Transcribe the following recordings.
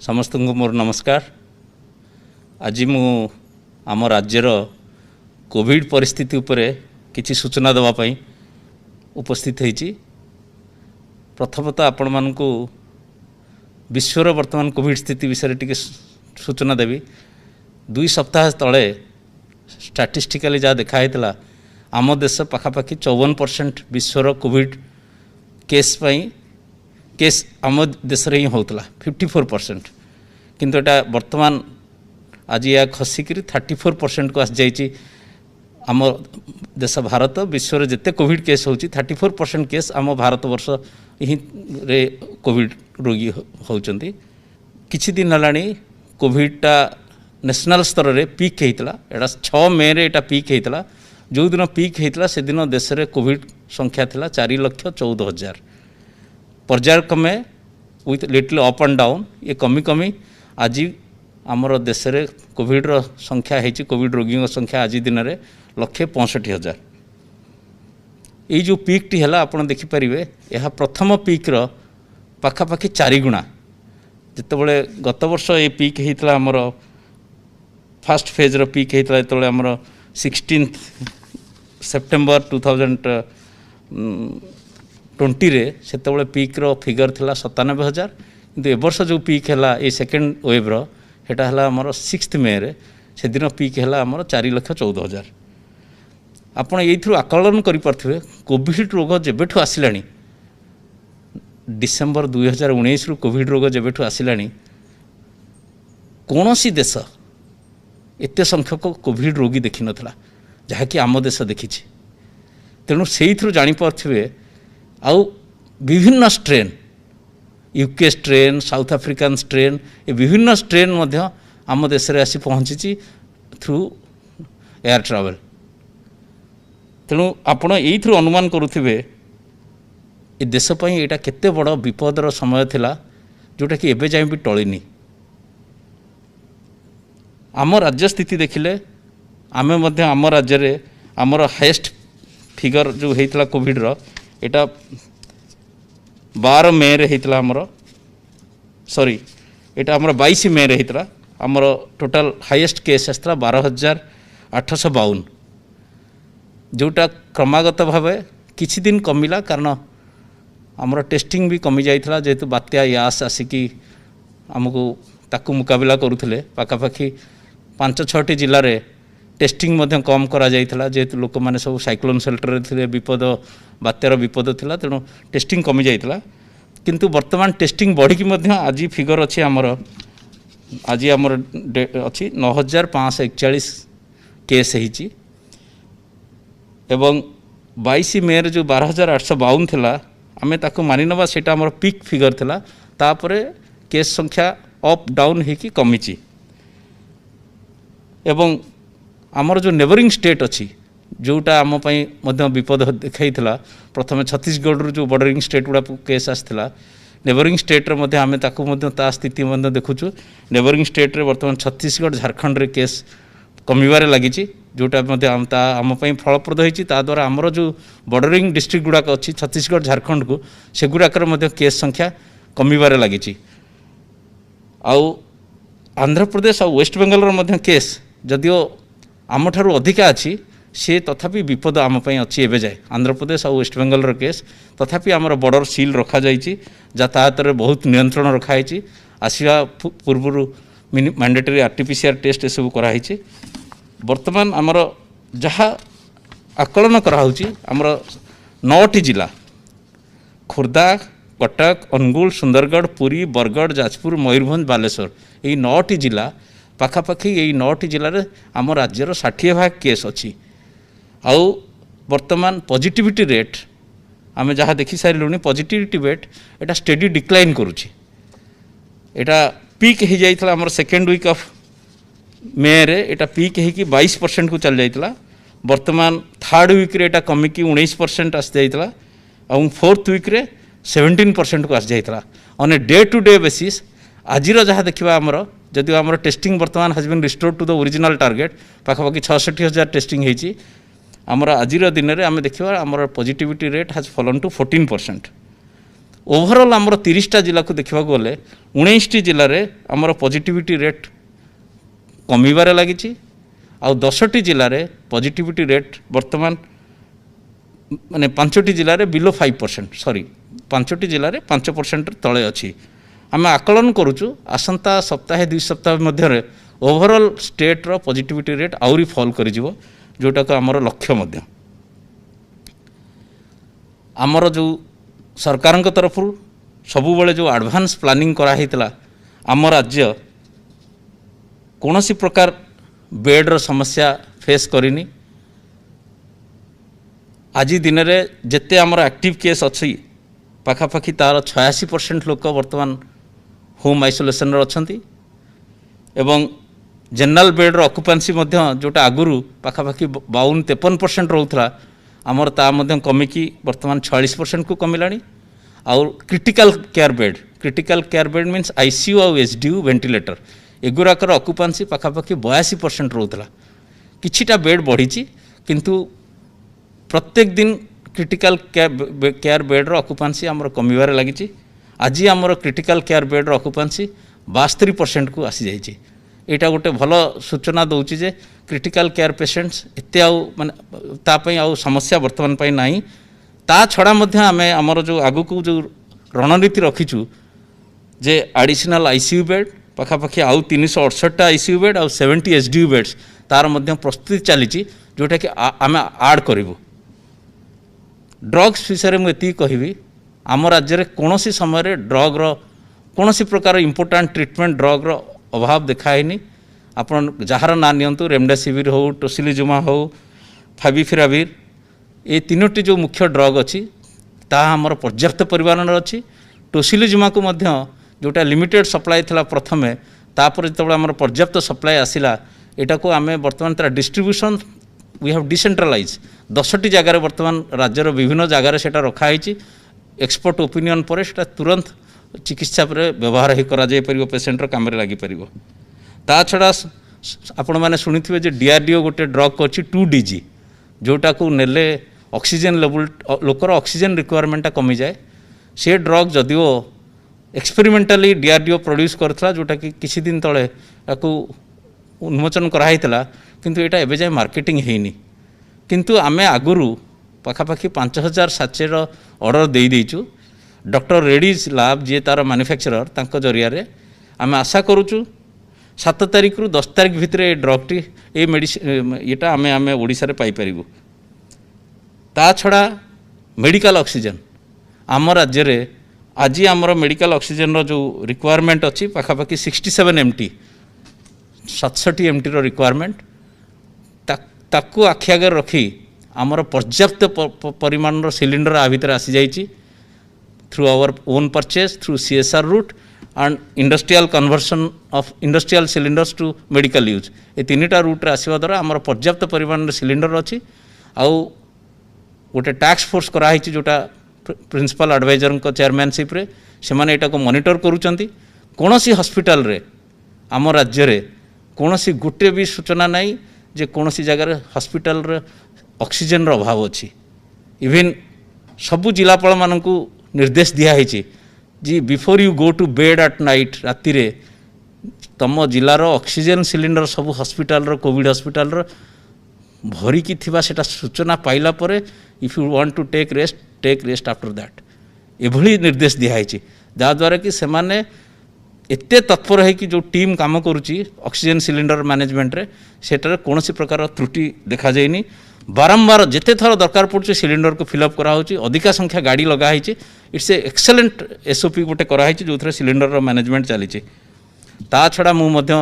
समस्त को मोर नमस्कार। आज मु आम राज्यर कोविड परिस्थिति उपरे किछि सूचना देवाई उपस्थित होइछि। प्रथमतः आपण मानकु विश्वर वर्तमान कोविड स्थिति विषय टिके सूचना देवी। 2 सप्ताह तले स्टैटिस्टिकली जहाँ देखाई आम देश पाखापाखि 54% विश्वर कोविड केस आम देश रे ही होता 54%, किंतु एटा वर्तमान आज या खसिक 34% को आस जाइए। आम देश भारत विश्व जिते कोविड केस हो 34% केस आम भारत वर्ष ही रे कोविड रोगी होचंती। किछि दिन हलानी कोविडटा नेशनल स्तर रे पीक होता। एटा 6 मे रे एटा पीक होता। जो दिन पीक होता से दिन देश रे कोविड संख्या थिला 4,14,000। पर्यायक्रमे with little up and down ये कमी कमी आज आमर देश रे कोविड रो संख्या है, कोविड रोगी संख्या आज दिन में 1,65,000। ये जो पीक टी है आपड़ देखिपारे यह प्रथम पीक रो पाखापाखि 4 गुणा। जितेबाला गत वर्ष ये पीक होता आमर फास्ट फेज रो पीक होता जो आमर 16 सेप्टेम्बर 2020 रे सेतबले पीक रो फिगर थिला 97,000। किंतु ए वर्ष जो पीक है ये सेकेंड वेव रो हेटा हला आमर 6 मे रे से दिन पीक है आमर 4,14,000। आपण एथु आकलन करि परथिबे कोविड रोग जेबेठु आसिलानी डिसेम्बर 2019 रु कोविड रोग जेबेठु आसिलानी कोनोसी देश एते संख्यक कोविड रोगी देखि नथला जहाँकि आम देश देखिछि। तेणु से जानी पार्थिबे आउ विभिन्न strain UK strain South African strain ये विभिन्न स्ट्रेन मध्य आम देश रे आसी पहुँची थ्रू एयर ट्रावेल। तेणु आपण एइथ्रु अनुमान करुथिबे ए देश पई एटा केते बड़ विपदर समय थिला जोटा कि एबे जाई भी टळिनी। आम राज्य स्थिति देखिले आमे मध्य आम राज्य रे आमर हाईएस्ट फिगर जो होता कोविड रो एटा 12 मे रे होता आमर सॉरी एटा आमर 22 मे रे होता आमर टोटाल हाईएस्ट केस आसता 12,852 जोटा क्रमागत भाव किछि दिन कमिला कारण आमर टेस्टिंग भी कमी जाइथिला जेहेतु बात्या यास आसिकी आमको ताकू मुकाबला करुथिले। पाखापाखि 5-6टी जिले में टेस्टिंग मध्य कम करा जाइथिला जेहेतु लोक माने सब साइक्लोन शेल्टर रे थिले विपद बात्यार विपद थिला तेणु टेस्टिंग कमी जाइथिला। किंतु वर्तमान टेस्टिंग बढ़ी मध्य आज फिगर अच्छी आमर आज आमर अच्छी 9,541 केस होइछि एवं 22 मे रे जो 12,852 थिला आमे ताको मानि नबा सेटा आमर पीक फिगर थिला। तापरे केस संख्या अप डाउन होइकि कमिछि एवं आमर जो नेबरिंग स्टेट अच्छी जोटा आम मध्य विपद देखा प्रथम छत्तीसगढ़ रू जो बॉर्डरिंग स्टेट गुड़ा केस आसाला नेबरिंग स्टेट रे आम ता स्थिति देखुचु। नेबरिंग स्टेट रे वर्तमान छत्तीसगढ़ झारखंड रे केस कमिबारे लगी जोटा आम फलप्रद होती द्वारा आमर जो बॉर्डरिंग डिस्ट्रिक्ट गुड़ाक अच्छी छत्तीसगढ़ झारखंड को से गुड़ाकर केस संख्या कमिबारे लगी। आउ आंध्र प्रदेश और वेस्ट बेंगल केस जदिओ आम ठारू अधिका अच्छी सी तथापि विपद आम अच्छी एवं जाए आंध्र प्रदेश और वेस्ट बेंगल केस तथापि आमर बॉर्डर सील रखा जाइए यातायात रे बहुत नियंत्रण रखाई आसवा पूर्व मैंडेटरी आरटीपीसीआर टेस्ट ये सब कराई। वर्तमान आमर जहाँ आकलन कराउची आमर 9टी जिला खोर्धा कटक अनुगुल सुंदरगढ़ पुरी बरगढ़ जाजपुर मयूरभंज बालेश्वर यही 9टी जिला पाखापाखि यही 9टी जिले में आम राज्यर 60% केस अच्छी। आउ वर्तमान पॉजिटिविटी रेट आम जहाँ देखि सारे पॉजिटिविटी रेट एटा स्टेडी डिक्लाइन करुछि। एटा पीक हो जाइथिला आमर सेकेंड वीक ऑफ मे रे एटा पीक है कि 22% को चल जाइथिला। वर्तमान थर्ड वीक रे एटा कमी कि 19% आस जाइथिला और फोर्थ वीक रे 17% को आस जाइथिला। On a day to day basis आजिर जहाँ देखा आमर जदि आमर टेस्टिंग वर्तमान has been restored to the original target पाखापाखि 66,000 टेस्टिंग होइछि। आमर आजिर दिन में आम देखा आमर positivity rate has fallen to 14%। Overall आमर 30टा जिला को देखा गले 19टी जिले में आमर पॉजिटिविटी रेट कमिबार लगी आ 10टी जिले में पॉजिटिविटी रेट वर्तमान माने 5टी जिले में बिलो 5%, सॉरी 5टी जिले में 5% तले अच्छी। आम आकलन करुचु आसंता सप्ताहे 2 सप्ताह मध्य ओभरऑल स्टेट रो पॉजिटिविटी रेट आउरी फॉल कर जोटा को आमर लक्ष्य मध्य आमर जो सरकार तरफ सबुबले जो एडवांस प्लानिंग कराइला आम राज्य कौन सी प्रकार बेड रो समस्या फेस करनी। आज दिन में जिते आमर एक्टिव केस अच्छी पाखापाखि तार 86% लोक वर्तमान होम आइसोलेशन अच्छा एवं जनरल बेड रो ऑक्युपेंसी जोटा आगुरी पाखापाखि 52-53% रोला आमर ता कमिकी वर्तमान 46% को कमिला। आउ critical care bed means ICU आउ एसडीयू वेंटिलेटर एगुराकर ऑक्युपेंसी पाखापाखि 82% रोला। किछिटा बेड बढ़ी किंतु प्रत्येक दिन क्रिटिकल केयर बेड रो ऑक्युपेंसी आमर कमिबार लगी। आज आमर क्रिटिकल केयर बेड रो ऑक्युपेंसी 72% को आसी जाइए। यहाँ गोटे भल सूचना दूची जे क्रिटिकल केयर पेशेंट्स एते आउ माने तापई आउ समस्या वर्तमान पाई नाही। ता छड़ा मध्य आमे आमर जो आगु को जो रणनीति रखीचु जे एडिशनल आईसीयू बेड पाखापाखि आउ 368 आईसीयू बेड आउ 70 एसडीयू बेड्स तार मध्य प्रस्तुति चली जोटा कि आमे ऐड करिवु। ड्रग्स विषय में मुझे कहबी आम राज्य में कौन सी समय ड्रग रो कौन सी प्रकार इंपोर्टाट ट्रिटमेंट ड्रग रो अभाव देखाएनी। आपन जार ना नियंतु रेमडेसिविर हो टोसिलिजुमा हो फाविपिराविर ये 3टी जो मुख्य ड्रग अच्छी ताहा आमर पर्याप्त परिमाण अच्छी। टोसिलिजुमा को मध्य जोटा लिमिटेड सप्लाई थला प्रथमे तापर जो आमर पर्याप्त सप्लाई आसिला एटा को आमे वर्तमान तार डिस्ट्रीब्यूशन वी हैव डिसेंट्रलाइज 10टी जगार वर्तमान राज्यर विभिन्न जगार सेटा रखाई। एक्सपर्ट ओपिनियन पर सेटा तुरंत चिकित्सा पर व्यवहार ही करा जाय परिबो पेशेंटर काम रे लागि परिबो। ता छड़ा आपण माने सुनिथिबे जे डीआरडीओ गोटे ड्रग करछि 2DG जोटा को नेले ऑक्सीजन लेवल लोकर ऑक्सीजन रिक्वायरमेंटा कमी जाए। से ड्रग जदिओ एक्सपेरिमेंटली डीआरडीओ प्रोड्यूस करथला जोटा कि किछि दिन तळे ताकू उन्मोचन कराइला किंतु एटा एबे जाय मार्केटिंग हेनी। किंतु आमे आगुरु पाखापाखि 5000 साचेर ऑर्डर दे देइचु। डॉक्टर रेड्डीज लैब जे तार मैन्युफैक्चरर तांको जरिया रे आमे आशा करूचु 7 तारिख रु 10 तारिख भितर a drug T a medicine एटा आमे ओडिसा रे पाई परिबु। ता छड़ा मेडिकल ऑक्सीजन आम राज्य रे आज आमर मेडिकल ऑक्सीजन रो जो रिक्वायरमेंट अच्छी पाखापाखि 67 MT 67 MT रो रिक्वायरमेंट ताकू आखि आगे रखी आमर पर्याप्त परिमाण रो सिलिंडर आ भितर आसी जाइछि through our own purchase through CSR route and industrial conversion of industrial cylinders to medical use ए 3टा रूट रे आसीबा द्वारा आमर पर्याप्त परिमाण रो सिलिंडर अच्छी। आउ गोटे टास्क फोर्स कराई जोटा प्रिंसिपल एडवाइजर को चेयरमैनशिप रे से माने एटा को मॉनिटर करूचंती। कौन सी हॉस्पिटल रे आम राज्य रे कौन सी गोटे भी सूचना नहीं जे कौन सी जगह हॉस्पिटल रे ऑक्सीजन रो अभाव अच्छी। इवन सबु जिलापाल मानकू निर्देश दिया है जी before you go to bed at night राति रे तम जिलार ऑक्सीजन सिलिंडर सबु हॉस्पिटल रो कोविड हॉस्पिटल रो भरिकी थिबा सेटा सूचना पाइला परे if you want to take rest after that एभली निर्देश दिया है जहाँद्वारा कि सेमाने एते तत्पर है कि जो टीम काम करुच्ची ऑक्सीजन सिलिंडर मैनेजमेंट रे सेटार कौन सी प्रकार त्रुटि देखा जाएनी। बारंबार जिते थर दरकार पड़े सिलिंडर को फिलअप कराऊँच अधिका संख्या गाड़ी लगाई इट्स ए एक्सेलेंट SOP गोटे कराई जो थे सिलिंडर मैनेजमेंट चली। ता छड़ा मु मध्य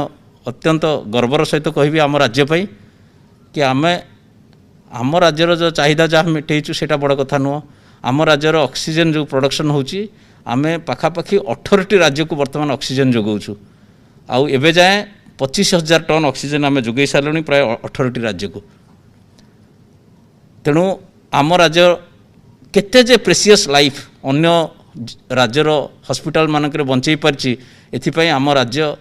अत्यंत गर्वर सहित कहबी आम राज्य कि आम राज्यर जो चाहिदा जहाँ मिटेचु सेटा बड़ कथा नुह। आम राज्यर ऑक्सीजन जो प्रोडक्शन होची आमे पाखापाखि 18टी राज्य को वर्तमान ऑक्सीजन जोगाऊँ आउ एबे जाए 25,000 टन ऑक्सीजन आमे जोगाई सारे प्राय 18टी राज्य को। तेणु आम राज्य केते जे प्रेसियस लाइफ अन्य राज्यर हॉस्पिटल मानक बंचई पार्ची एथिपाई आम राज्य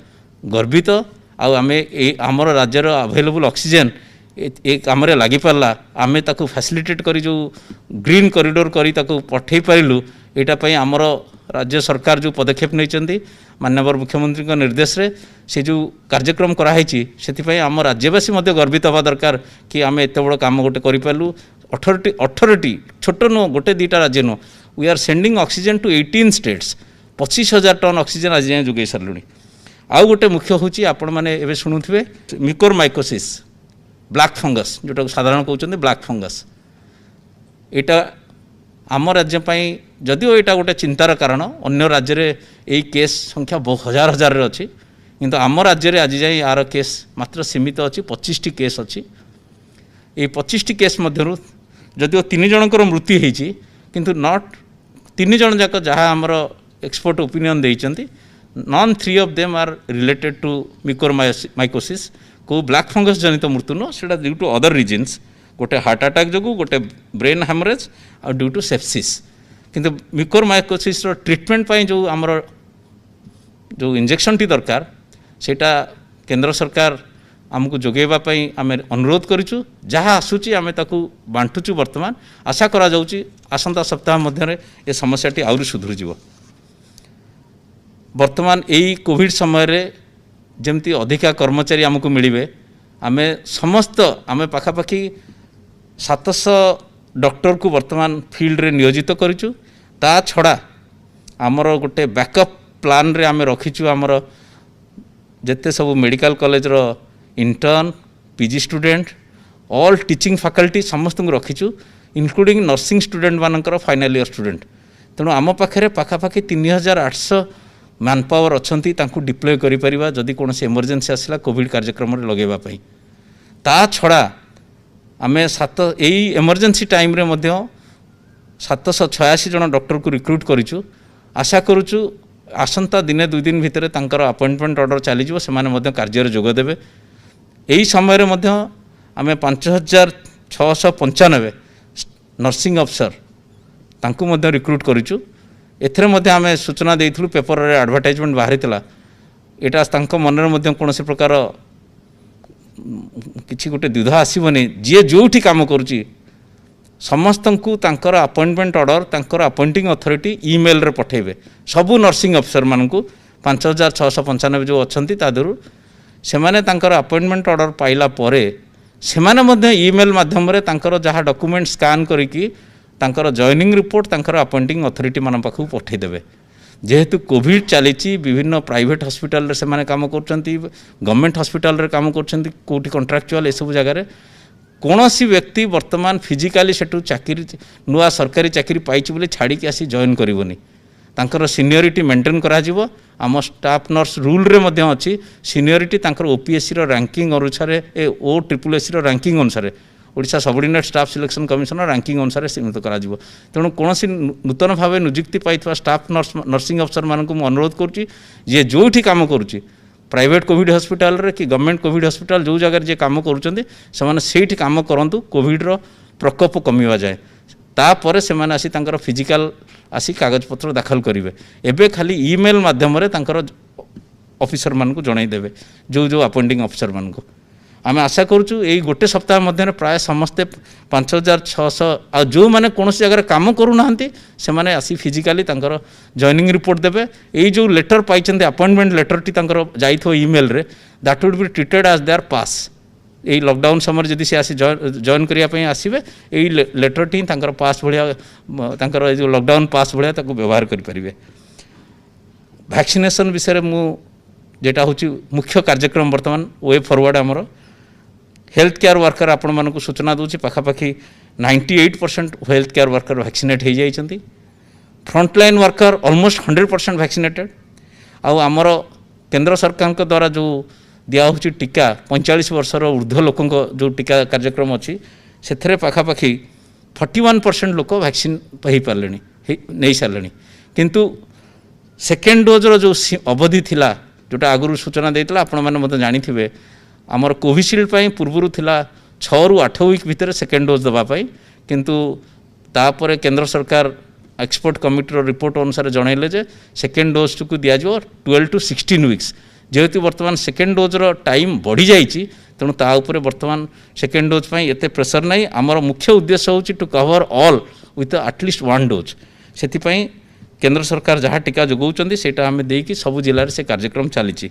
गर्वित आमर राज्यर अवेलेबल ऑक्सीजन ए काम लगी पार्ला आमे ताकू फैसिलिटेट करी जो ग्रीन कॉरिडोर करी ताकू पठे पारिलु एटा पई आमर राज्य सरकार जो पदक्षेप नहीं माननीय मुख्यमंत्री निर्देश रे से जो कार्यक्रम कराई से आम राज्यवासी गर्वित हवा दरकार कि आम एत बड़ कम गोटे करूँ। 18 छोट नुह गोटे दुईटा राज्य नुह we are sending oxygen to 18 states 25,000 tonne oxygen आज जाए जोगे सारे। आउ गोटे मुख्य हूँ आपण मैंने शुणुवे म्यूकोरमाइकोसिस ब्लैक फंगस जोटा साधारण कहते ब्लैक फंगस यहाँ आम राज्य जदिओ यहाँ गोटे चिंतार कारण अन्य राज्य में यही केस संख्या हजार हजार अच्छी किंतु आम राज्य में आज जाए यार केस मात्र सीमित अच्छी 25टी केस अच्छी। ये 25टी केस मध्य जदिओ 3 जनकर मृत्यु होती किंतु नॉट 3 जन जाक जहाँ आमर एक्सपर्ट ओपिनियन देइचंती none 3 of them are related to mucormycosis को ब्लैक फंगस जनित मृत्यु नुह से ड्यू टू अदर रीजन्स गोटे हार्ट अटैक जो गोटे ब्रेन हैमरेज और ड्यू टू सेप्सिस किंतु म्यूकोरमाइकोसिस ट्रीटमेंट जो आमर जो इंजेक्शन टी दरकार सेटा केंद्र सरकार आमको जोगेवाई आम अनुरोध करूँ जहाँ आसूची आम ताकू बांटुचु वर्तमान आशा करा जाउची आसंता सप्ताह मध्य ये समस्याटी आउरी सुधुरी जीव। वर्तमान यही कोविड समय रे जमती अधिका कर्मचारी आमको मिलिबे आमे समस्त आमे पाखापाखि 700 डॉक्टर को वर्तमान फील्ड रे नियोजित करिचु। ता छड़ा आमर गोटे बैकअप प्लान रे आमे रखिचु आमर जेते सब मेडिकल कॉलेज रो intern PG student all teaching faculty समस्त को रखिचु इंक्लूडिंग नर्सिंग स्टूडेंट मानकर फाइनल ईयर स्टूडेंट। तेणु आम पाखे पाखापाखि 3800 मैन पावर अच्छी डिप्लॉय करिपरिबा जदि कौन इमरजेंसी आसला कोविड कार्यक्रम रे लगेवाई। ता छड़ा आमे यही इमरजेंसी टाइम रे मध्य 786 जन डॉक्टर को रिक्रूट करिचु। आशा करुचु आसंता दिने 2 दिन भितर तांकर अपॉइंटमेंट ऑर्डर चलीजो से कार्य जोग देबे। यही समय रे मध्य आमे 5695 नर्सिंग अफसर तांको मध्य रिक्रूट करिचु। एथरे मध्य आमे सूचना देइथलु पेपर रे एडवर्टाइजमेंट बाहरी थिला एटा तांको मन रे मध्य कोनोसी प्रकार किछि गोटे द्विधा आसीबनी जे जोठी काम करूची समस्त को तांकर अपॉइंटमेंट ऑर्डर तांकर अपॉइंटिंग अथॉरिटी ईमेल रे पठेबे सबु नर्सिंग अफसर मानकू 5695 जो अछंती तादरु सेमाने तांकर अपॉइंटमेंट ऑर्डर पाइला परे सेमाने मध्य ईमेल माध्यम रे तांकर जहा डॉक्यूमेंट स्कैन करिकी तांकर जॉइनिंग रिपोर्ट तांकर अपॉइंटिंग अथॉरिटी मान पाखु पठे देबे। जेहेतु कोविड चली विभिन्न प्राइवेट हॉस्पिटल रे सेमाने काम करचंती गवर्नमेंट हॉस्पिटल रे काम करचंती कोठी कॉन्ट्रैक्चुअल ए सब जगह रे कोनोसी व्यक्ति वर्तमान फिजिकली सेटू चाकरी नुआ सरकारी चाकरी पाइछि बोली छाड़ी के आसी जॉइन करिवोनी तांकर सीनियरिटी मेंटेन करा जिवो। आम स्टाफ नर्स रूल रे मध्य अछि सीनियरिटी तांकर ओपीएससी रो रैंकिंग अनुसार ओ ट्रिपल रो रैंकिंग अनुसार Odisha subordinate staff selection commission ranking अनुसार सीमित करा जिवो। तेणु कोनोसी नूतन भाव नियुक्ति पाइथवा स्टाफ नर्सिंग अफसर मानकु मु अनुरोध करूची जे जोठी काम करूची प्राइवेट कोविड हॉस्पिटल रे कि गवर्नमेंट कोविड हॉस्पिटल जो जगह जे काम करूचंदी सेमाने सेठी काम करंतु कोविड रो प्रकोप कमिवा जाए तापर सेमाने आसी तांकर फिजिकल आसी कागज पत्र दाखल करिवे। एबे खाली ईमेल माध्यम रे तांकर ऑफिसर मानकु जणाई देबे जो जो अपॉइंटिंग ऑफिसर मानकु। आम आशा करूँ यही गोटे सप्ताह मध्य प्राय समस्ते 5600 आ जो मैंने कौन जगह काम करूना से मैंने आसी फिजिकाली तांकर जॉइनिंग रिपोर्ट देबे। यही जो लेटर पाई अपॉइंटमेंट लेटर टी जाइथो ईमेल रे that would be treated as their pass. यही लॉकडाउन समय जदि से आसी जॉइन करने आसबे यही लेटर टी तांकर पास भाया जो लॉकडाउन पास भाया व्यवहार करें। वैक्सीनेशन विषय मु जेटा हूँ मुख्य कार्यक्रम वर्तमान वे फॉरवर्ड आमर हेल्थ केयर वर्कर आपण मानक सूचना दूची पाखापाखि 98% हेल्थ केयर वर्कर वैक्सीनेट हो जाइछंती। Frontline worker almost 100% vaccinated. आउ आमर केंद्र सरकार के द्वारा जो दिया होची टीका 45 वर्षर ऊर्ध्व लोकों जो टीका कार्यक्रम अच्छी से पाखापाखि 41% लोक वैक्सीन पाई पारे नहीं सारे किंतु सेकेंड डोज रो जो अवधि थिला जोटा आगुरी सूचना देता आपण मैंने जानी आमर कोविशील्ड पूर्वर थिला 6 ରୁ 8 वीक भितर सेकेंड डोज देवाई किंतु तापर केंद्र सरकार एक्सपर्ट कमिटी रिपोर्ट अनुसार जनइले जे सेकेंड डोज को दिया 12 to 16 वीक्स। जेहेतु वर्तमान सेकेंड डोज रो टाइम बढ़ी जाइए तेणु ताऊपर वर्तमान सेकेंड डोज एते प्रेसर नहीं। आमर मुख्य उद्देश्य होची to cover all with at least 1 dose. से केंद्र सरकार जहाँ टीका जोगाउछन्ती सेटा आमे देकी सबु जिल्ला से कार्यक्रम चली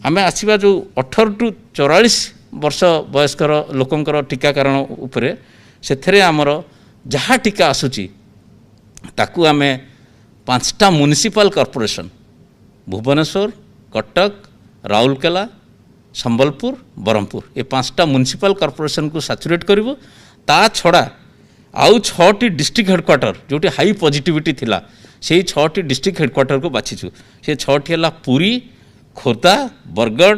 आमे आसीबा जो 18 टू 44 वर्ष वयस्कर लोकंकर टीकाकरण उपरे सेथरे आमर जहाँ टीका आसुची ताकू आमे 5टा म्युनिसिपल कॉर्पोरेशन भुवनेश्वर कटक राउरकेला संबलपुर बरहमपुर ये 5टा म्युनिसिपल कॉर्पोरेशन को सैचुरेट करिवो ता छड़ा आउ 6टी डिस्ट्रिक्ट हेडक्वार्टर जोटी हाई पॉजिटिविटी थिला से 6टी डिस्ट्रिक्ट हेडक्वार्टर को बाछिछु से 6टी हला पुरी खोर्धा बरगढ़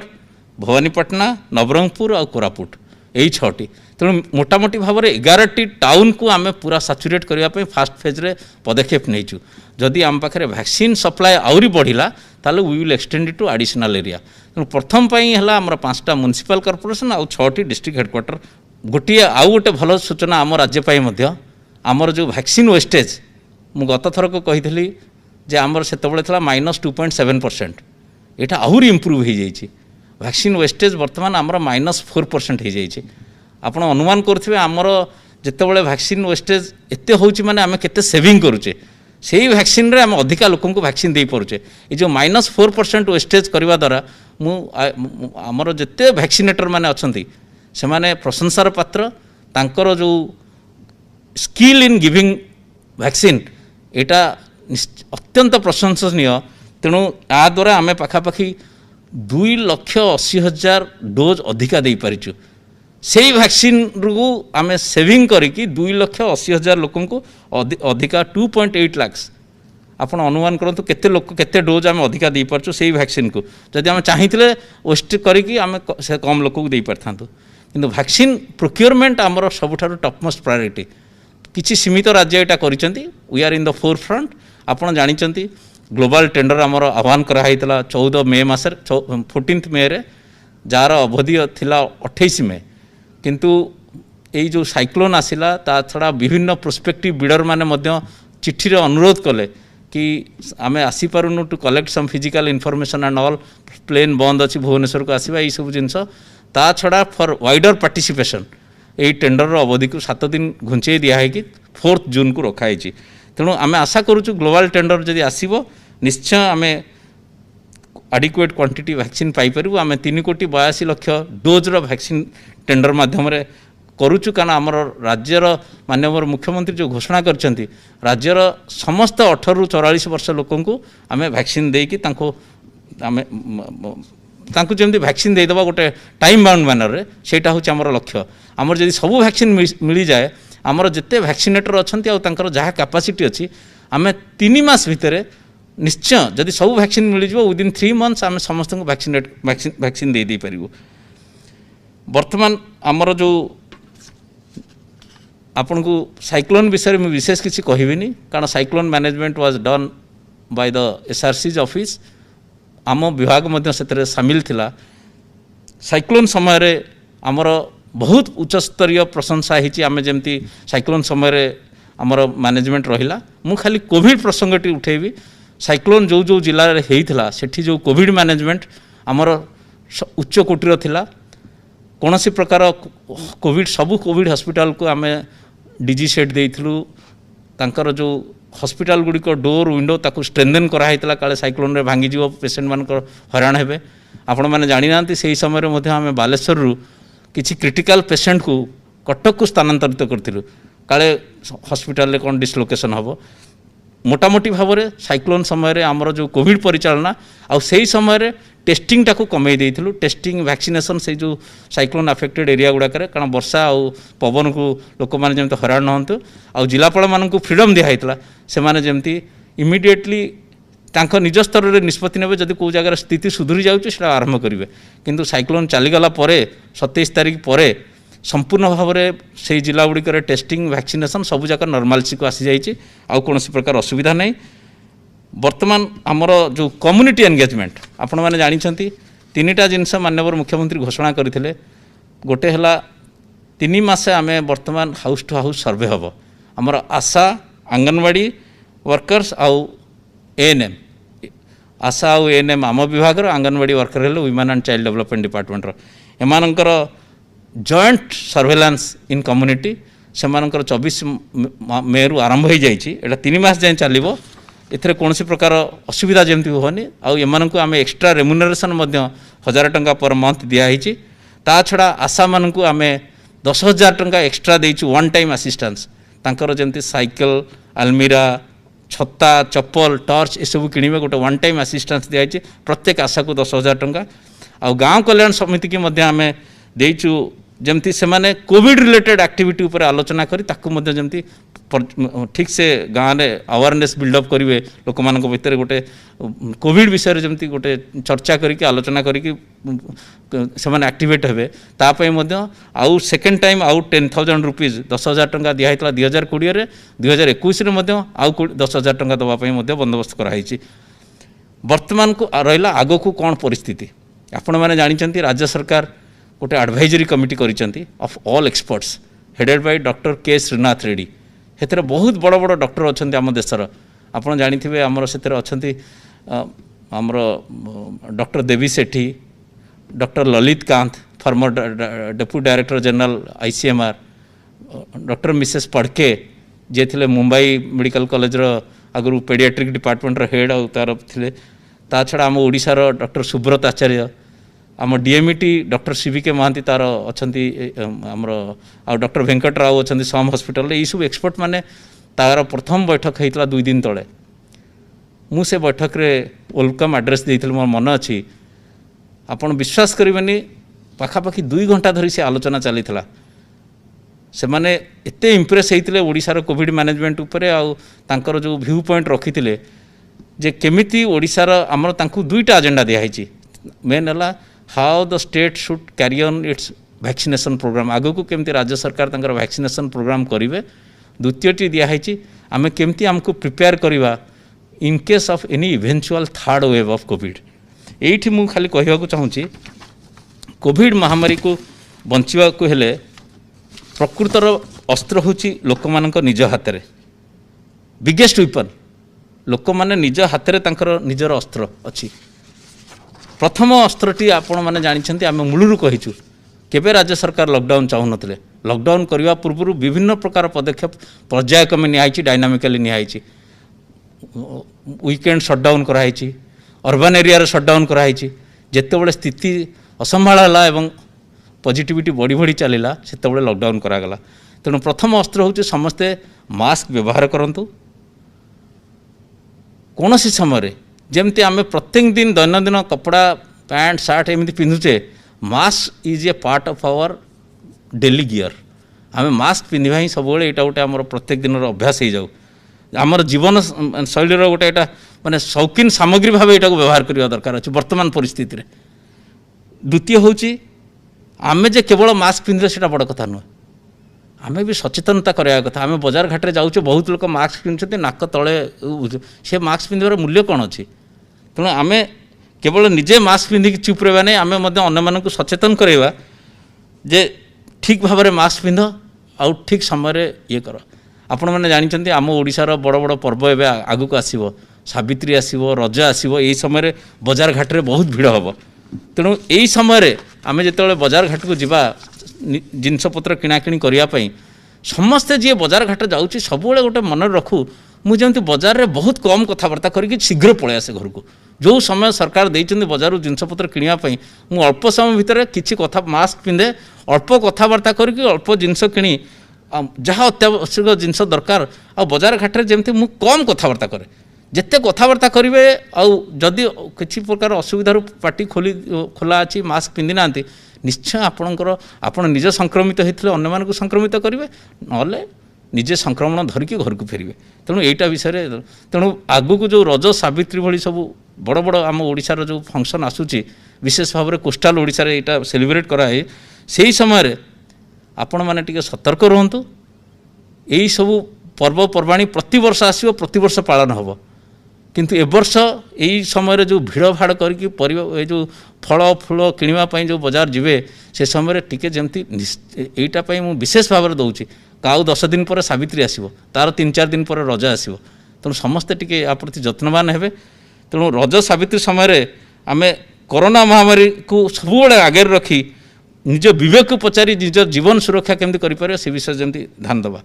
भवानीपाटना नवरंगपुर और कोरापुट यही 6टी तेणु मोटामोटी भाव में 11टी टाउन को आम पूरा सैचुरेट करने फास्ट फेज रे पदक्षेप नहीं जदि आम पाखे वैक्सीन सप्लाय आहरी बढ़ला ताले we will extend it to additional area तेणु प्रथम है आमर 5टा म्युनिसिपल कॉर्पोरेशन आउ 6टी डिस्ट्रिक्ट हेडक्वार्टर गोटे आउ गोटे भल सूचना आम राज्य आमर जो वैक्सीन वेस्टेज मु गत थरक कही जे आमर से -2.7% यहाँ आहरी इम्प्रूव हो जाइए वैक्सीन वेस्टेज बर्तमान आमर -4% हो जाइए आपण अनुमान करुवे आमर जितेबाला वैक्सीन वेस्टेज एते होची माने आमे केते सेविंग करुचे से ही वैक्सीन रे आम अधिका लोकन को वैक्सीन दे पारुचे ये जो -4% वेस्टेज करवा द्वारा आमर जिते वैक्सीनेटर माने अछंती से माने प्रशंसार पात्र तांकर जो स्किल इन गिविंग वैक्सीन एटा अत्यंत प्रशंसनीय तेणु आ द्वारा आमे पाखापाखि 2,80,000 डोज अधिका दे पारिचु से वैक्सीन रु आमे सेविंग करिकी 2,80,000 लोकन को अधिका 2.8 लाख आपण अनुमान करंतु केते लोक केते डोज आमे अधिका दे पारछु से वैक्सीन को जदि आमे चाहिथिले वेस्ट करिकी आमे से कम लोक को दे पारथांतु किंतु वैक्सीन प्रोक्योरमेंट आमर सबुठारु टॉपमोस्ट प्रायोरिटी किछि सीमित राज्य एटा करिसेंती we are in the forefront आपण जानिचंती ग्लोबल टेंडर आमर आह्वान कराइला 14 मे मासर 14 मे रे जार अवधि थिला 28 मे किंतु यही जो साइक्लोन आसिला ता छड़ा विभिन्न प्रोस्पेक्टिव बिडर माने मध्य चिट्ठी रे अनुरोध कले कि आमे आसी पारुनु to collect some physical information and all plain बंद अच्छी भुवनेश्वर को आसवा सब जिनस ता छड़ा फॉर वाइडर पार्टिसिपेशन यही टेंडर अवधि को 7 दिन घुंचे दिखाई 4 जून को रखाई तेणु आमे आशा करूँ ग्लोबल टेंडर जदि आसीबो निश्चय आमे एडिक्वेट क्वांटिटी वैक्सीन पाइपर आम 3,82,00,000 डोज्र वैक्सीन टेंडर माध्यम करुचु कारण आमर राज्यर माननीय मुख्यमंत्री जो घोषणा करछंती राज्यर समस्त 18 ରୁ 44 वर्ष लोकन को आम वैक्सीन देकी तांको जमती वैक्सीन देदेबा गोटे टाइम बाउंड मैनर रे सेटा होची आमर लक्ष्य आमर जदि सबु वैक्सीन मिली जाए आमर जिते वैक्सीनेटर अच्छी आ तांकर जहाँ कैपेसिटी अच्छी आम 3 मास भितर निश्चय जदि सब वैक्सीन मिल जाए विदिन 3 मंथ्स आम समस्त वैक्सीन दे दे पारिबु वर्तमान आमर जो आपन को साइक्लोन विषय में विशेष किसी कहबिनी कारण cyclone management was done by the SRC's office आम विभाग मध्य से सामिल थिला साइक्लोन समय रे आमर बहुत उच्च स्तरीय प्रशंसा होती आम जमती साइक्लोन समय आमर मैनेजमेंट रहिला मु खाली कोविड प्रसंगटी उठेबी साइक्लोन जो जो जिले में होता सेठी जो कोविड मैनेजमेंट आमर उच्च कोटीर थिला कौन सी प्रकार कोविड सबू कोविड हॉस्पिटल को आम डीजी सेट देइथिलु तांकर जो हॉस्पिटल गुड़िक डोर विंडो ताकू स्ट्रेंथन कराइला काले साइक्लोन रे भांगी जीव पेशेंट मान हैरान हेबे आपण मैंने जानी ना से समय आम बालेश्वर रु किसी क्रिटिकल पेशेंट को कटक को स्थानांतरित करथिलु काले हॉस्पिटल रे कौन डिसलोकेशन हम मोटामोटी भाव में साइक्लोन समय आमर जो कोविड परिचालना आउ से समय टेस्टिंग टाको कमे देइथिलु टेस्टिंग वैक्सीनेशन से जो साइक्लोन अफेक्टेड एरिया गुड़ाक कारण वर्षा आउ पवन को लोक मैंने जमी हैरान नहतु आउ जिलापाल मानू फ्रीडम दिखाई से माने जमती इमिडिएटली तांको निज स्तर में निष्पत्ति ने जब कौ जगह स्थिति सुधुरी जाऊँ आरंभ करेंगे किंतु साइक्लोन चलीगला 27 तारीख पर संपूर्ण भाव में से जिला गुड़िक टेस्टिंग वैक्सीनेशन सबू जगह नॉर्मालिटी को आसी जाइए आउ कौन प्रकार असुविधा नहीं वर्तमान आमर जो कम्युनिटी एंगेजमेंट आपण मैंने जानते 3टा जिनस माननीय मुख्यमंत्री घोषणा करते गोटे है 3 मास आम वर्तमान हाउस टू हाउस सर्वे हम आमर आशा आंगनवाड़ी वर्कर्स आउ एएनएम आशा आउ एएनएम आम विभाग आंगनवाड़ी वर्कर है women and child development department एमानकर जॉइंट सर्वेलांस इन कम्युनिटी से 24 मे रु आरंभ हो जाइए 3 मास जाए चलो एथिरे कौन प्रकार असुविधा जमी होनी आमको आम एक्सट्रा रेम्युनरेशन 1000 टंका पर मंथ दिखाई ता छड़ा आशा मानक आम 10,000 टंका एक्सट्रा देचु वन टाइम असिस्टेंस तांकर जमती साइकिल आलमीरा छत्ता चप्पल टर्च ये सब किणवे गोटे वन टाइम असिस्टेंस दिखाई प्रत्येक आशा को 10,000 टंका आउ गाँव कल्याण समिति की आम देचु जमती से माने कोविड रिलेटेड एक्टिविटी उपर आलोचना करी ताकू जमती ठीक से गाँव में अवेयरनेस बिल्डअप करेंगे लोक मान भितर गोटे कोविड विषय जमती गोटे चर्चा करके आलोचना करके एक्टिवेट हे तापाई आउ सेकेंड टाइम आउ 10,000 रुपीज 10,000 टंका दिखाई 2020 2021 आउ 10,000 टंका दवापाई बंदोबस्त कराई वर्तमान को रहा आग को कौन परिस्थिति आपण मैंने जानते राज्य सरकार गोटे एडवाइजरी कमिटी करिसेंती of all experts headed by doctor K Srinath Reddy हेतरे बहुत बड़ बड़ डॉक्टर अच्छा आम देशर आपड़ जानी आमर से अच्छा आमर doctor Devi Sethi doctor Lalit Kant former deputy director general ICMR doctor Mrs Padke जे थे मुंबई मेडिकल कॉलेज आगु पेडियाट्रिक डिपार्टमेंट हेड आ तार थे ता छड़ा आम ओडिशार डॉक्टर सुब्रत आचार्य आम DMET डॉक्टर CVK महांती तार अच्छा आमर आ डॉक्टर वेंकट राव अच्छा सम हॉस्पिटल ये सब एक्सपर्ट माने तार प्रथम बैठक होता 2 दिन तले मुझे बैठक रे वेलकम एड्रेस देते मोर मन अच्छी आपड़ विश्वास करेंगे पाखापाखि 2 घंटा धरी से आलोचना चली से माने एते इम्प्रेस होते ओडिशार कोविड मैनेजमेंट उपरे आउ तांकर जो व्यू पॉइंट रखी थे जे केमिति ओडिशार आमर तांकु 2टा एजेंडा दिखाई मेन है how the state should carry on its vaccination programme आगो को केमती राज्य सरकार तांकर वैक्सीनेशन प्रोग्राम करेंगे द्वितीयटी दिखाई आम केमती आमको प्रिपेयर करवा in case of any eventual third wave of Covid ये मु खाली कहवाक चाहूँगी कोविड महामारी को बंचवा को हेले प्रकृतर अस्त्र हूँ लोक मान निज हाथ में बिगेस्ट वेपन लोक मैंने निज हाथ में निजर अस्त्र अच्छी प्रथम अस्त्रटी आपण मैंने जानते आम मूलरू कहीचु केबे राज्य सरकार लॉकडाउन चाहू नथिले लॉकडाउन करने पूर्व विभिन्न प्रकार पदक्षेप पर्यायक्रमे निहाई डायनामिकली निहाई वीकेंड शटडाउन कराई अर्बन एरिया शटडाउन कराई जिते बड़े स्थिति असंभाला एवं पॉजिटिविटी बढ़ी बढ़ी चलला से लॉकडाउन करागला तेणु प्रथम अस्त्र हूँ समस्ते मास्क व्यवहार करंतु कौन सी समय जमती आम प्रत्येक दिन दैनंदिन कपड़ा पैंट सार्ट एमती पिंधुचे mask is a part of our daily gear आम मास्क पिंधा ही सब यहाँ गोटे आम प्रत्येक दिन अभ्यास हो जाऊ आमर जीवन शैली गोटे यहाँ माने शौकीन सामग्री भाव यहाँ व्यवहार करने दरकार अच्छे वर्तमान परिस्थिति रे द्वितीय हूँ आमे जे केवल मास्क पिंधे से बड़ कथा नुह आम भी सचेतनता कराया कथा आम बजार घाटे जाऊँ बहुत लोग मास्क पिंधुते नाक तले से मास्क पिंधार मूल्य कौन अच्छी तेणु आम केवल निजे मास्क पिंधिक चुप रहा नहीं आम अन्य सचेतन करवा जे ठीक भाव में मास्क पिंध आउ ठीक समय ये कर आपण मैंने जानते आम ओडिशार बड़ बड़ पर्व एवं आगू को आसो सावित्री आसो रज आसो यही समय बजार घाटे बहुत भिड़ हम तेणु यही समय आम जो बजार घाट को जावा जिनपतर किणाकिणी करने समस्ते जी बजार घाट जाऊँगी सब गोटे मन रखू मुझे बजार में बहुत कम कथबार्ता करके शीघ्र पलि आसे घर को जो समय सरकार देते बजार जिनपतर किणापी मुझे अल्प समय भितर किसी कथा मास्क पिंधे अल्प कथबार्ता करके अल्प जिनस किणी जहाँ अत्यावश्यक जिनस दरकार आ बजार घाट में जमी मुझे कम कथबार्ता करे जिते कथबार्ता करेंगे आदि किसी प्रकार असुविधार पार्टी खोला अच्छी मास्क पिंधि ना निश्चय आपणकर आपण निजे संक्रमित होते अन्य मानक संक्रमित करेंगे ना निजे संक्रमण धरिकी घर को फेरवे तेणु यहीटा विषय तेणु आगू को जो रज सावित्री भली सब बड़ बड़ आम ओडिशार जो फंक्शन आसूची विशेष भाव में कोस्टाल ओडिशा रे एटा सेलिब्रेट कराए से समय आपण मैंने टिके सतर्क रुहतु यही सब पर्वपर्वाणी प्रति वर्ष आसो प्रति वर्ष पालन हम किंतु ए वर्ष यही समय जो भिड़ भाड़ करके परिवा जो फल फूल किणवाई जो बजार जीवे से समय टिके जमती यहीटा मुझे विशेष भाव में दौची काउ 10 दिन पर सावित्री आसो तार 3-4 दिन पर रज आसो तेणु समस्ते टिके या प्रति जत्नवान हेबे तेणु रज सावित्री समय आम कोरोना महामारी को सब आगे रखी निज विवेक को पचारि निज जीवन सुरक्षा केमती करें से विषय जमी ध्यान देवा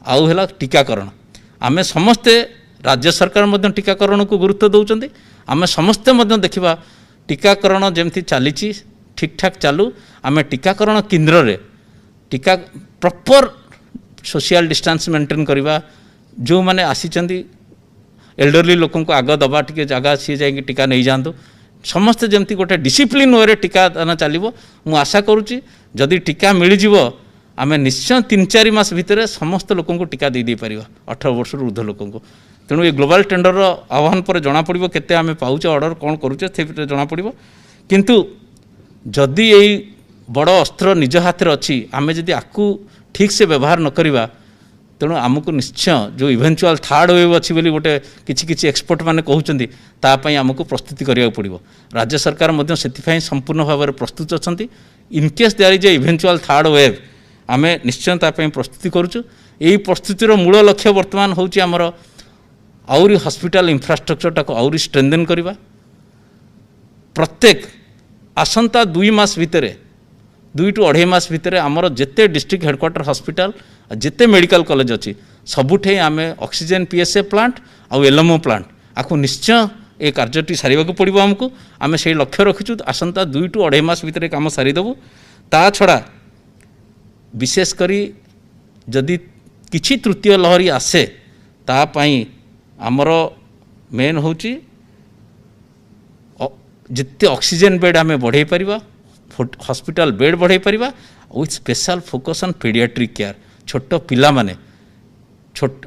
आउ है टीकाकरण आम समस्ते राज्य सरकार मध्य टीकाकरण को गुरुत्व दौरान आम समस्ते देखा टीकाकरण जमती चली ठीक ठाक चालू आम टीकाकरण केन्द्र रे टीका प्रॉपर सोशल डिस्टेंस मेंटेन करवा जो मैंने आसी एल्डरली लोक आग दबा टी जगह सी जा टीका नहीं जातु समस्ते जमती गोटे डिसिप्लिन वे टीकादान चलो मु आशा करुँची जदि टीका मिल आम निश्चय 3-4 मास भितर समस्त लोक टीका दे पार 18 वर्ष ऊर्ध्व लोक तेणु ये ग्लोबल टेंडर आह्वान पर जना पड़ो केते आम पाचे ऑर्डर कौन करुचे से जना पड़ो किंतु जदि यही बड़ अस्त्र निज हाथ में अच्छी आम जदि आपको ठीक से व्यवहार न करवा तेणु आमको निश्चय जो इवेंचुअल थर्ड वेव अच्छी बोली गोटे किसी एक्सपर्ट मैंने कहते तापाई आमको प्रस्तुति करिया पड़ो राज्य सरकार मध्य से संपूर्ण भाव में प्रस्तुत अच्छा in case there is a eventual third wave आम निश्चय तापाई प्रस्तुति करुचु यही प्रस्तुतिर मूल लक्ष्य बर्तमान होची आमर आउरी हॉस्पिटल इंफ्रास्ट्रक्चर टाको आउरी स्ट्रेंथन करवा प्रत्येक आसंता 2 मास भितर 2 to 2.5 मास भितर आमर जेते डिस्ट्रिक्ट हेडक्वार्टर हॉस्पिटल जेते मेडिकल कॉलेज अच्छी सबुठे आम ऑक्सीजन पीएसए प्लांट आउ एलएमओ प्लांट आपको निश्चय ये कार्यटी सारे पड़ो आमको आम से लक्ष्य रखीचु आसंता 2 to 2.5 मास भितर काम सारीदेबू ता छड़ा विशेषकरी जदि किछि तृतीय लहरी आसे तापाई आमर मेन होची जिते ऑक्सीजन बेड आम बढ़े पारिबा हॉस्पिटल बेड बढ़े Paribas with special focus on paediatric care छोट पिला माने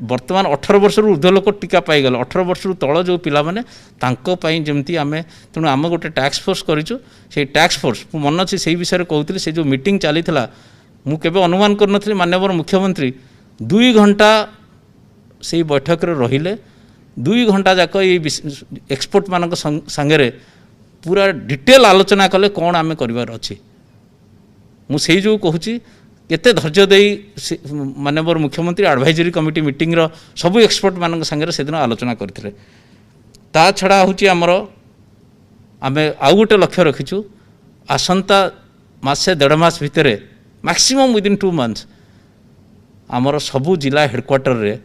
बर्तमान 18 वर्ष ऊर्ध्व लोक टीका पाईगले 18 वर्ष तल जो पिला माने तांको पई जेमती आमे तेणु आम गोटे टास्क फोर्स करिचु से टास्क फोर्स मन अच्छे से विषय कहते से जो मीटिंग चली मु केबे अनुमान करनथली माननीय मुख्यमंत्री 2 घंटा से बैठक रे रहिले 2 घंटा जाक ये एक्सपर्ट मानक संगे पूरा डिटेल आलोचना कले कौन आम कर मुझे जो कहूँ केते धैर्य दे माननीय मुख्यमंत्री एडवाइजरी कमिटी मीटिंग रो सब एक्सपर्ट मानक संगे से दिन आलोचना करते ता छड़ा हूँ आमर आम आउ गोटे लक्ष्य रखीचु आसंता मासे 1.5 मास भितर मैक्सिमम विदिन 2 मंथ्स आमर सबू जिला हेडक्वार्टर रे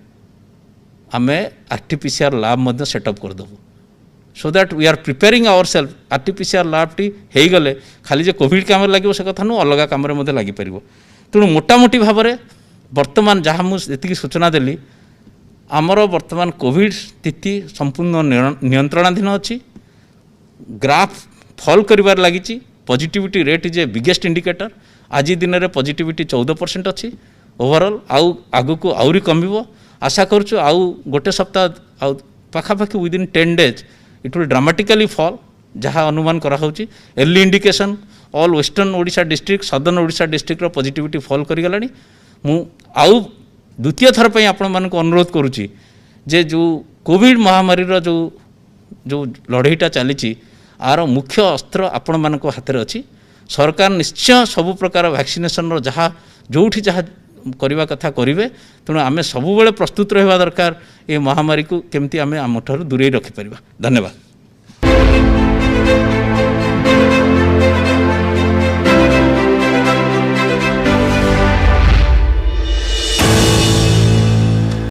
आमे आरटीपीसीआर लैब मध्य सेटअप करदेबू so that we are preparing our self RTPCR lab टी हो गले खाली जो कोविड काम लगे से कथा नु अलग काम लगिपर तेणु मोटामोटी भाव में बर्तमान जहाँ मुझे सूचना देली आमर बर्तमान कोविड स्थिति संपूर्ण नियंत्रणाधीन अच्छी ग्राफ फॉल करिवार लगी positivity rate is a biggest indicator आज दिन में पॉजिटिविटी 14% अच्छी ओवरऑल आगु को आउरी कमिबो आशा करूँ आउ गोटे सप्ताह पाखापाखि within 10 days it will dramatically fall जहाँ अनुमान कराऊँगी early indication all western Odisha district southern Odisha district रो पॉजिटिविटी फॉल करिगलानी मु आउ द्वितीय थर पे आपण मानक अनुरोध करुच्ची जे जो कोविड महामारी रो जो लड़ाईटा चली आर मुख्य अस्त्र आपण मानक हाथ में अच्छी सरकार निश्चय सबु प्रकार वैक्सीनेशन रो जहाँ जोठी जहाँ करवा कथा करेंगे तेणु आम सबुबले प्रस्तुत रहा दरकार ये महामारी को केमती आम ठार दूरे रखिपर। धन्यवाद।